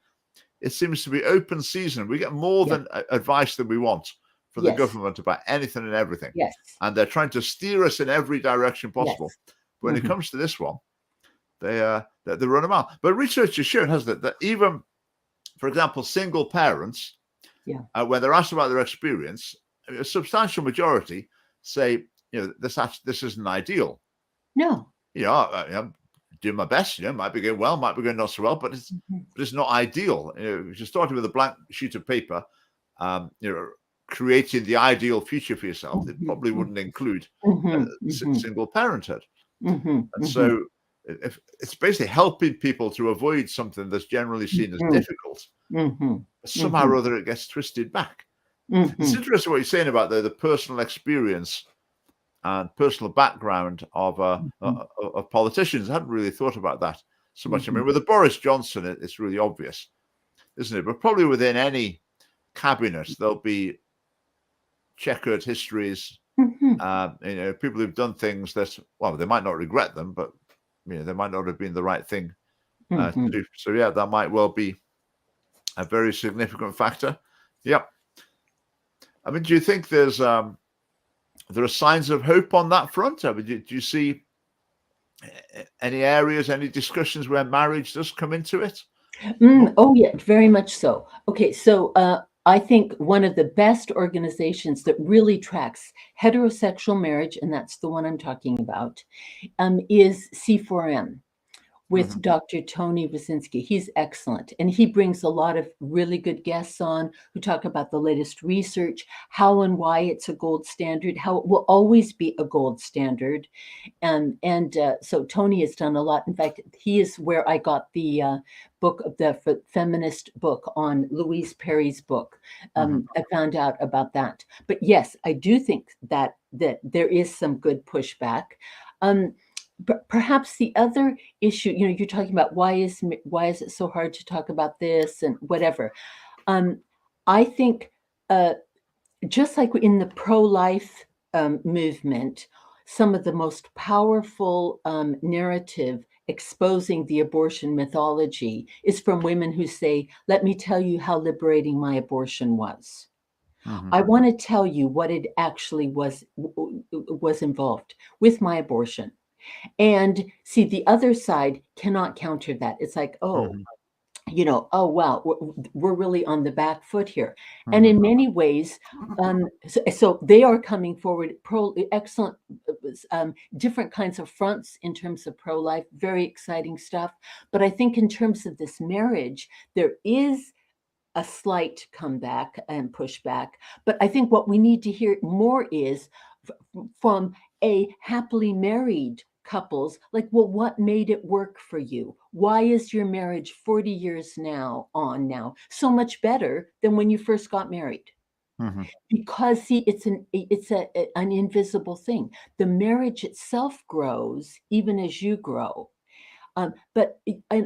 it seems to be open season. We get more than advice than we want from the government about anything and everything. Yes. And they're trying to steer us in every direction possible. Yes. When it comes to this one, they run a mile. But research has shown, hasn't it, that even, for example, single parents, when they're asked about their experience, a substantial majority say, this isn't ideal. No. I'm doing my best. Might be going well, might be going not so well, but it's not ideal. If you're starting with a blank sheet of paper, creating the ideal future for yourself, it probably wouldn't include single parenthood. And so if it's basically helping people to avoid something that's generally seen as difficult, but somehow or other it gets twisted back. It's interesting what you're saying about the personal experience and personal background of politicians. I hadn't really thought about that so much. I mean, with the Boris Johnson, it's really obvious, isn't it? But probably within any cabinet, there'll be checkered histories. People who've done things that, well, they might not regret them, but they might not have been the right thing to do. So that might well be a very significant factor. Yep. I mean, do you think there are signs of hope on that front? I mean, do you see any areas, any discussions where marriage does come into it? Oh yeah, very much so. Okay, so I think one of the best organizations that really tracks heterosexual marriage, and that's the one I'm talking about, is C4M with Dr. Tony Wasinski. He's excellent. And he brings a lot of really good guests on who talk about the latest research, how and why it's a gold standard, how it will always be a gold standard. So Tony has done a lot. In fact, he is where I got the book, the feminist book on Louise Perry's book. I found out about that. But yes, I do think that there is some good pushback. Perhaps the other issue, you're talking about why is it so hard to talk about this and whatever. I think just like in the pro-life movement, some of the most powerful narrative exposing the abortion mythology is from women who say, "Let me tell you how liberating my abortion was." I want to tell you what it actually was involved with my abortion. And see, the other side cannot counter that. It's like, oh, oh, wow, we're really on the back foot here. And in many ways, so they are coming forward, excellent, different kinds of fronts in terms of pro-life, very exciting stuff. But I think in terms of this marriage, there is a slight comeback and pushback. But I think what we need to hear more is from a happily married couples, like, well, what made it work for you? Why is your marriage 40 years now so much better than when you first got married? Because see, it's an invisible thing. The marriage itself grows even as you grow. And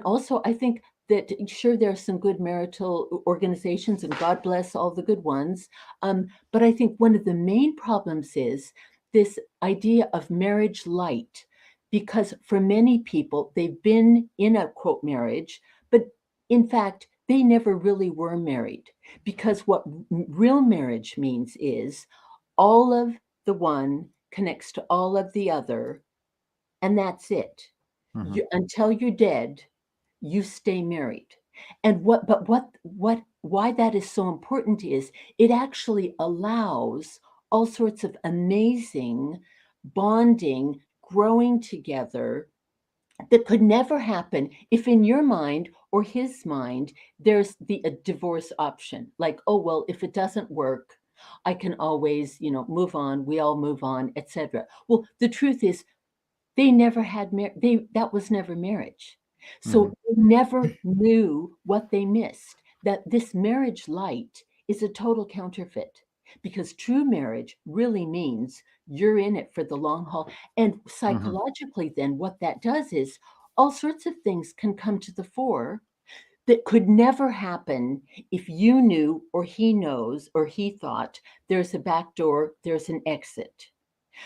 also I think that sure, there are some good marital organizations, and God bless all the good ones. But I think one of the main problems is this idea of marriage light, because for many people, they've been in a quote marriage, but in fact, they never really were married. Because what real marriage means is all of the one connects to all of the other, and that's it. Until you're dead, you stay married. And why that is so important is it actually allows all sorts of amazing bonding, growing together that could never happen if in your mind or his mind there's a divorce option. Like, oh, well, if it doesn't work, I can always, move on, we all move on, etc. Well, the truth is they never had that was never marriage. So they never knew what they missed. That this marriage light is a total counterfeit, because true marriage really means you're in it for the long haul. And psychologically, then what that does is all sorts of things can come to the fore that could never happen if you knew, or he knows, or he thought there's a back door, there's an exit.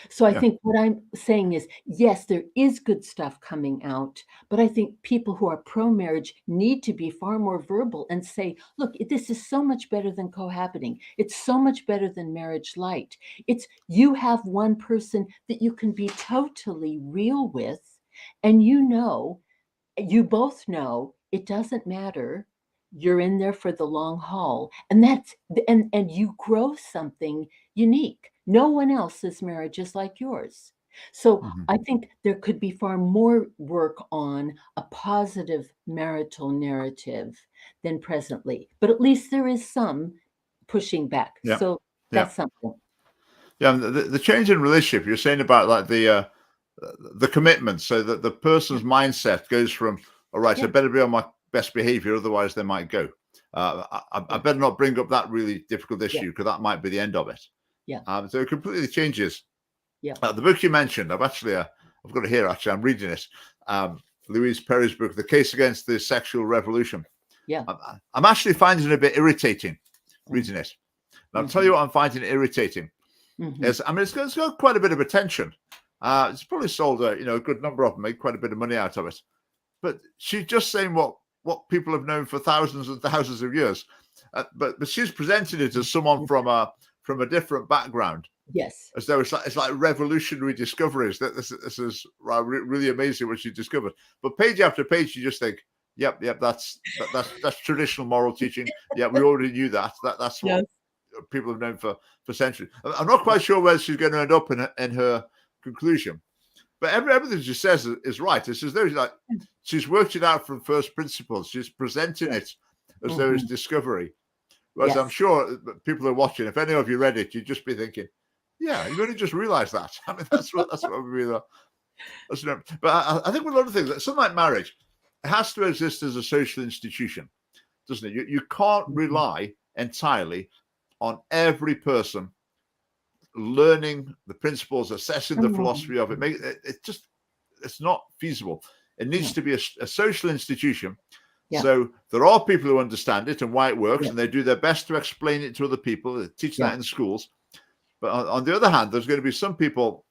So I think what I'm saying is, yes, there is good stuff coming out, but I think people who are pro-marriage need to be far more verbal and say, look, this is so much better than cohabiting. It's so much better than marriage light. It's you have one person that you can be totally real with, and you both know it doesn't matter. You're in there for the long haul, and and you grow something unique. No one else's marriage is like yours. So I think there could be far more work on a positive marital narrative than presently, but at least there is some pushing back. So that's something. Yeah, the change in relationship you're saying about, like, the commitment, so that the person's mindset goes from, all right, I better be on my best behavior, otherwise they might go. I better not bring up that really difficult issue, because that might be the end of it. So it completely changes. The book you mentioned, I've got it here. Actually, I'm reading it. Louise Perry's book, The Case Against the Sexual Revolution. I'm actually finding it a bit irritating reading it. And I'll tell you what I'm finding irritating is, it's got quite a bit of attention. It's probably sold a good number of them, made quite a bit of money out of it. But she's just saying what people have known for thousands and thousands of years. But she's presented it as someone from a different background. Yes. As though it's like revolutionary discoveries. That this is really amazing what she discovered. But page after page, you just think, Yep. That's traditional moral teaching. Yeah, we already knew that. That's what Yes. people have known for centuries. I'm not quite sure where she's going to end up in her conclusion, but everything she says is right. It's as though she's worked it out from first principles. She's presenting Yes. it as though it's discovery. Whereas I'm Yes. sure that people are watching. If any of you read it, you'd just be thinking, "Yeah, you've only just realised that." I mean, that's what would be the. But I think with a lot of things, something like marriage, it has to exist as a social institution, doesn't it? You can't rely entirely on every person learning the principles, assessing the philosophy of it. It's not feasible. It needs to be a social institution. Yeah. So there are people who understand it and why it works, Yeah. and they do their best to explain it to other people. They teach Yeah. that in schools. But on the other hand, there's going to be some people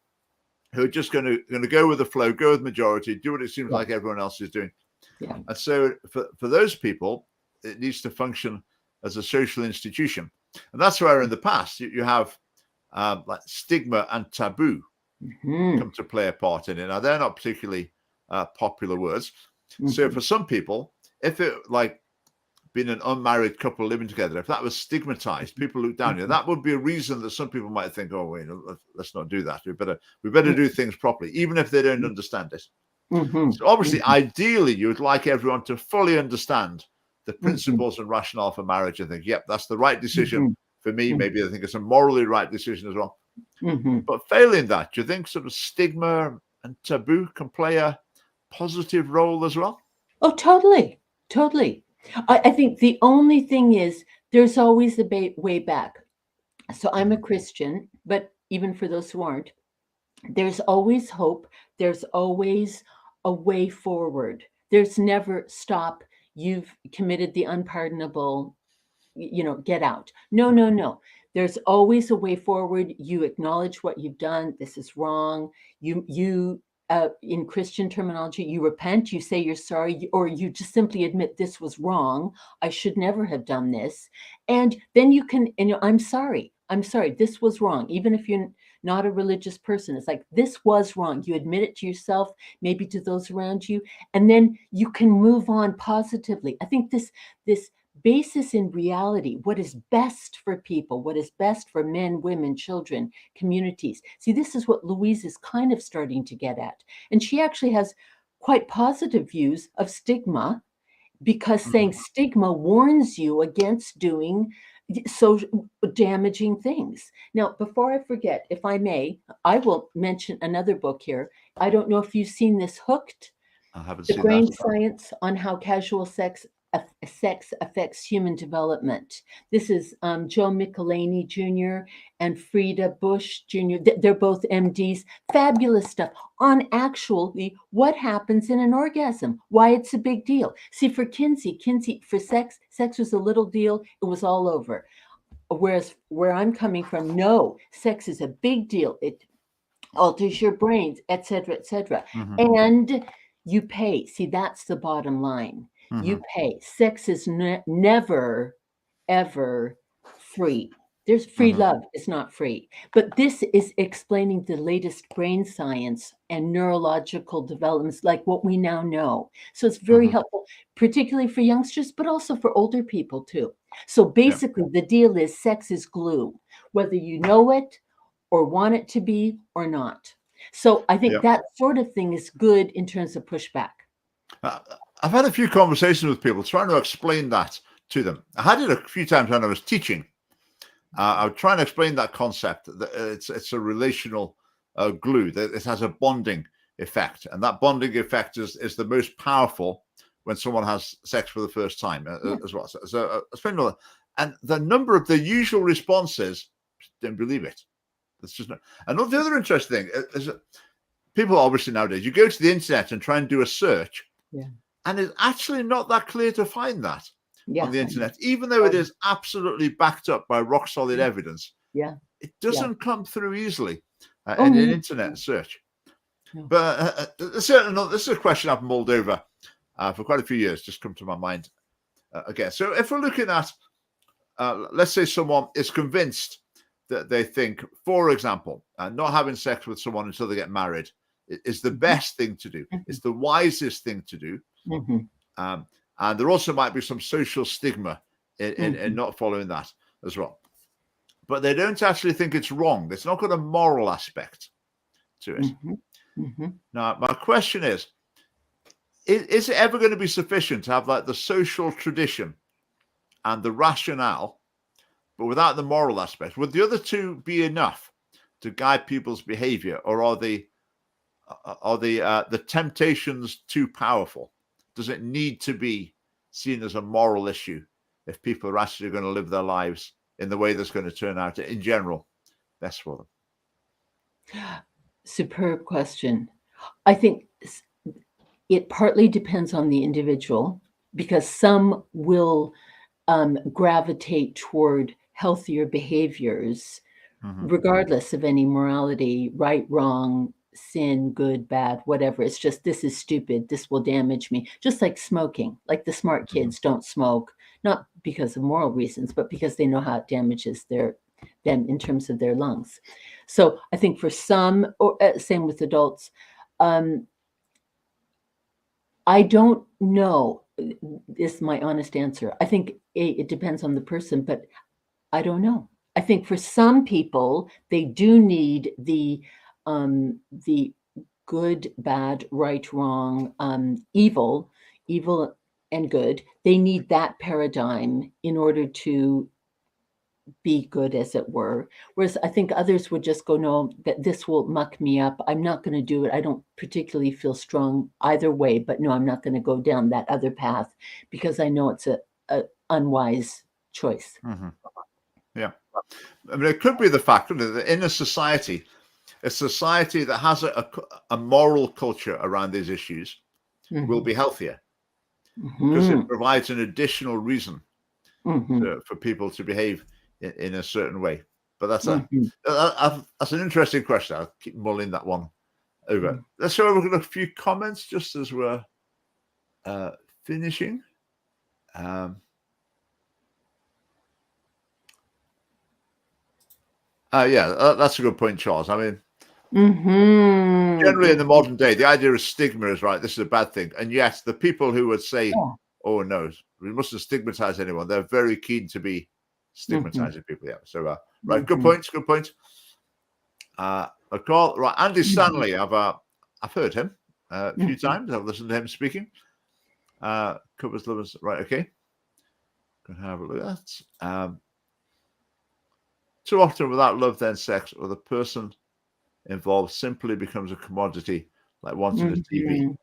who are just going to go with the flow, go with majority, do what it seems like everyone else is doing. Yeah. And so for those people, it needs to function as a social institution. And that's where in the past you have like stigma and taboo come to play a part in it. Now, they're not particularly popular words. So for some people, if it like being an unmarried couple living together, if that was stigmatized, people look down on you, that would be a reason that some people might think, oh, wait, let's not do that. We better do things properly, even if they don't understand it. So obviously, ideally, you would like everyone to fully understand the principles and rationale for marriage and think, yep, that's the right decision for me. Maybe I think it's a morally right decision as well. But failing that, do you think sort of stigma and taboo can play a positive role as well? Oh, totally. Totally. I think the only thing is there's always a way back. So I'm a Christian, but even for those who aren't, there's always hope. There's always a way forward. There's never stop. You've committed the unpardonable, get out. No. There's always a way forward. You acknowledge what you've done. This is wrong. You in Christian terminology, you repent, you say you're sorry, or you just simply admit this was wrong. I should never have done this. And then you can, I'm sorry. This was wrong. Even if you're not a religious person, it's like, this was wrong. You admit it to yourself, maybe to those around you, and then you can move on positively. I think this basis in reality, what is best for people, what is best for men, women, children, communities. See, this is what Louise is kind of starting to get at. And she actually has quite positive views of stigma, because saying stigma warns you against doing so damaging things. Now, before I forget, if I may, I will mention another book here. I don't know if you've seen this, Hooked, I haven't The seen Brain that. Science on How Casual Sex Affects Human Development. This is Joe Michelini Jr. and Frida Bush Jr. They're both MDs. Fabulous stuff on actually what happens in an orgasm, why it's a big deal. See, for Kinsey, for sex was a little deal. It was all over. Whereas where I'm coming from, no, sex is a big deal. It alters your brains, etc., etc. And you pay. See, that's the bottom line. You pay. Sex is never, ever free. There's free love. It's not free. But this is explaining the latest brain science and neurological developments, like what we now know. So it's very helpful, particularly for youngsters, but also for older people too. So basically, the deal is sex is glue, whether you know it or want it to be or not. So I think that sort of thing is good in terms of pushback. I've had a few conversations with people trying to explain that to them. I had it a few times when I was teaching. I would try and explain that concept. That it's a relational glue, that it has a bonding effect. And that bonding effect is the most powerful when someone has sex for the first time as well. So explain all that. And the usual response is, don't believe it. That's just not. And the other interesting thing is that people obviously nowadays, you go to the internet and try and do a search, and it's actually not that clear to find that on the internet, even though it is absolutely backed up by rock solid evidence. It doesn't come through easily in an internet search. But this is a question I've mulled over for quite a few years, just come to my mind again. So if we're looking at, let's say someone is convinced that they think, for example, not having sex with someone until they get married is the best thing to do. It's the wisest thing to do. And there also might be some social stigma in not following that as well. But they don't actually think it's wrong. It's not got a moral aspect to it. Now, my question is it ever going to be sufficient to have like the social tradition and the rationale, but without the moral aspect? Would the other two be enough to guide people's behavior, or are the temptations too powerful? Does it need to be seen as a moral issue if people are actually going to live their lives in the way that's going to turn out, in general, best for them? Superb question. I think it partly depends on the individual, because some will gravitate toward healthier behaviors, regardless of any morality, right, wrong, sin, good, bad, whatever. It's just, this is stupid. This will damage me. Just like smoking. Like the smart kids don't smoke, not because of moral reasons, but because they know how it damages them in terms of their lungs. So I think for some, or same with adults, I don't know. Is my honest answer. I think it depends on the person, but I don't know. I think for some people, they do need the good, bad, right, wrong, evil and good. They need that paradigm in order to be good, as it were. Whereas I think others would just go, no, that this will muck me up. I'm not going to do it. I don't particularly feel strong either way, but no, I'm not going to go down that other path because I know it's a unwise choice. Yeah. I mean, it could be the fact that in a society that has a moral culture around these issues will be healthier because it provides an additional reason for people to behave in a certain way. But that's that's an interesting question. I'll keep mulling that one over. Let's have a look at a few comments just as we're finishing. That's a good point, Charles. I mean, generally in the modern day, the idea of stigma is right. This is a bad thing. And yes, the people who would say, oh, no, we mustn't stigmatize anyone, they're very keen to be stigmatizing people. Yeah. So, right. Good point. Good point. Right. Andy Stanley, I've heard him a few times. I've listened to him speaking. Covers lovers. Right. Okay. Gonna have a look at that. Too often, without love, then sex, or the person involved simply becomes a commodity, like wanting a TV.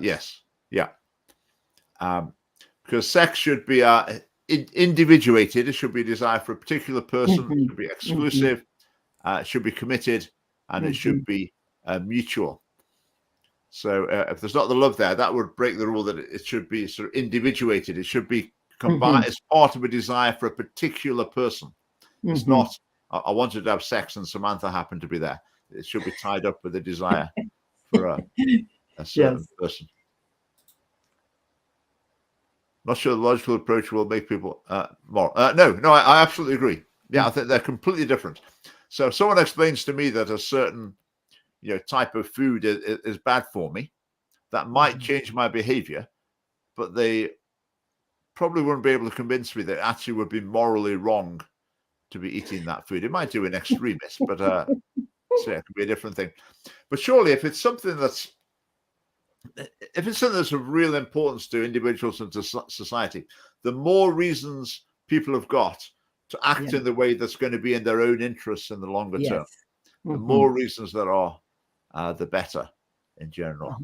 Yes. Yeah. Because sex should be individuated. It should be a desire for a particular person. It should be exclusive. It should be committed, and it should be mutual. So if there's not the love there, that would break the rule that it should be sort of individuated. It should be combined as part of a desire for a particular person. It's not, I wanted to have sex and Samantha happened to be there. It should be tied up with a desire for a certain person. Not sure the logical approach will make people more. No, I absolutely agree. Yeah, I think they're completely different. So if someone explains to me that a certain type of food is bad for me, that might change my behavior, but they probably wouldn't be able to convince me that it actually would be morally wrong to be eating that food. It might do in extremis, but so it could be a different thing. But surely if it's something that's of real importance to individuals and to society, the more reasons people have got to act in the way that's going to be in their own interests in the longer term, the more reasons there are, the better in general,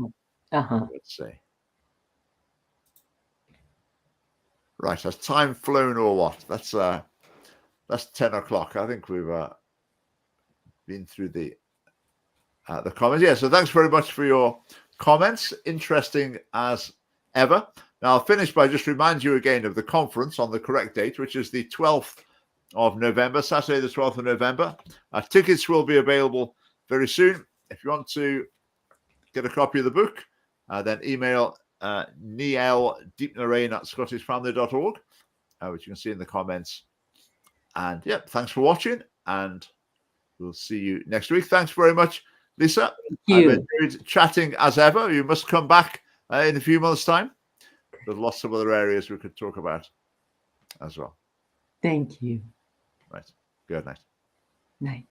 let's say. Right, has time flown or what? That's 10 o'clock. I think we've been through the comments. Yeah, so thanks very much for your comments. Interesting as ever. Now, I'll finish by just remind you again of the conference on the correct date, which is the 12th of November, Saturday the 12th of November. Tickets will be available very soon. If you want to get a copy of the book, then email neildeepnarain@scottishfamily.org, which you can see in the comments. And thanks for watching, and we'll see you next week. Thanks very much, Lisa. Thank you. I've enjoyed chatting as ever. You must come back in a few months' time. there's lots of other areas we could talk about as well. Thank you. Right. Good night. Night.